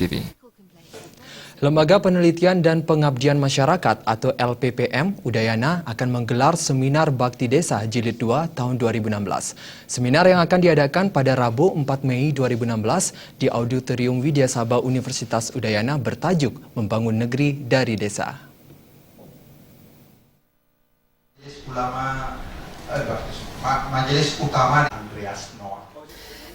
TV. Lembaga Penelitian dan Pengabdian Masyarakat atau LPPM Udayana akan menggelar Seminar Bakti Desa Jilid 2 tahun 2016. Seminar yang akan diadakan pada Rabu 4 Mei 2016 di Auditorium Widya Sabah Universitas Udayana bertajuk Membangun Negeri dari Desa. Majelis Utama Andreas Noah.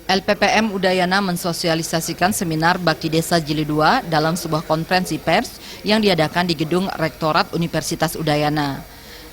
LPPM Udayana mensosialisasikan seminar Bakti Desa Jilid 2 dalam sebuah konferensi pers yang diadakan di gedung Rektorat Universitas Udayana.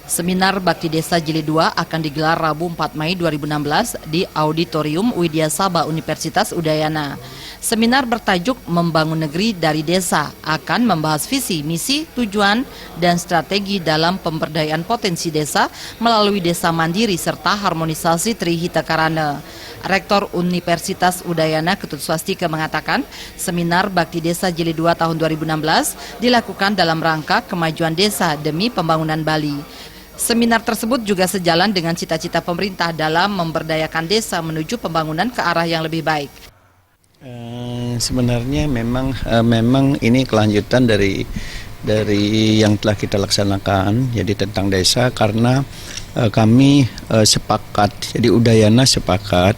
Seminar Bakti Desa Jilid 2 akan digelar Rabu 4 Mei 2016 di Auditorium Widya Sabah Universitas Udayana. Seminar bertajuk Membangun Negeri dari Desa akan membahas visi, misi, tujuan, dan strategi dalam pemberdayaan potensi desa melalui desa mandiri serta harmonisasi Trihita Karana. Rektor Universitas Udayana Ketut Swastika mengatakan seminar Bakti Desa Jilid 2 tahun 2016 dilakukan dalam rangka kemajuan desa demi pembangunan Bali. Seminar tersebut juga sejalan dengan cita-cita pemerintah dalam memberdayakan desa menuju pembangunan ke arah yang lebih baik. Sebenarnya memang ini kelanjutan dari yang telah kita laksanakan, jadi tentang desa, karena kami sepakat, jadi Udayana sepakat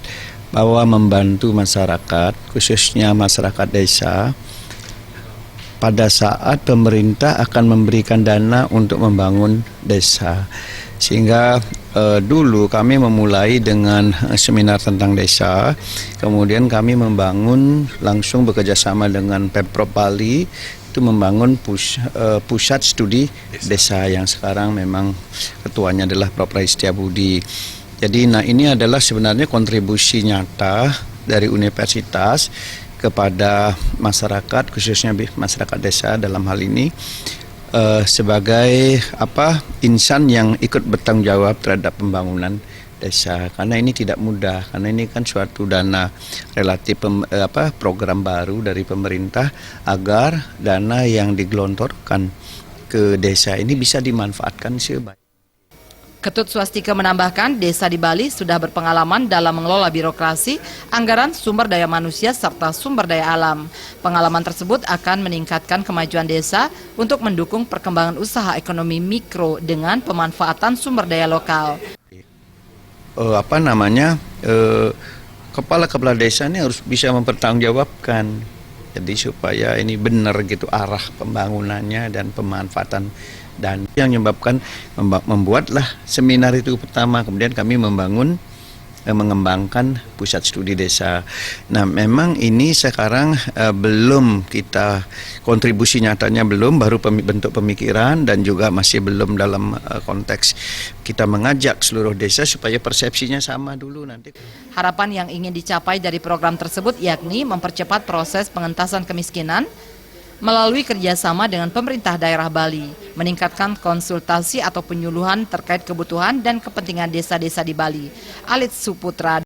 bahwa membantu masyarakat, khususnya masyarakat desa, pada saat pemerintah akan memberikan dana untuk membangun desa. Sehingga dulu kami memulai dengan seminar tentang desa, kemudian kami membangun langsung bekerjasama dengan Pemprov Bali, itu membangun pusat studi desa yang sekarang memang ketuanya adalah Prof. Rai Setiabudi. Jadi ini adalah sebenarnya kontribusi nyata dari universitas kepada masyarakat, khususnya masyarakat desa dalam hal ini sebagai insan yang ikut bertanggung jawab terhadap pembangunan desa, karena ini tidak mudah, karena ini kan suatu dana relatif program baru dari pemerintah agar dana yang digelontorkan ke desa ini bisa dimanfaatkan sebaik. Ketut Swastika menambahkan desa di Bali sudah berpengalaman dalam mengelola birokrasi, anggaran, sumber daya manusia, serta sumber daya alam. Pengalaman tersebut akan meningkatkan kemajuan desa untuk mendukung perkembangan usaha ekonomi mikro dengan pemanfaatan sumber daya lokal. Kepala-kepala desa ini harus bisa mempertanggungjawabkan, jadi supaya ini benar gitu arah pembangunannya dan pemanfaatan, dan yang menyebabkan membuatlah seminar itu pertama, kemudian kami mengembangkan pusat studi desa. Nah, memang ini sekarang belum kita kontribusi nyatanya belum, baru bentuk pemikiran dan juga masih belum dalam konteks kita mengajak seluruh desa supaya persepsinya sama dulu nanti. Harapan yang ingin dicapai dari program tersebut yakni mempercepat proses pengentasan kemiskinan melalui kerjasama dengan pemerintah daerah Bali, meningkatkan konsultasi atau penyuluhan terkait kebutuhan dan kepentingan desa-desa di Bali. Alit Suputra.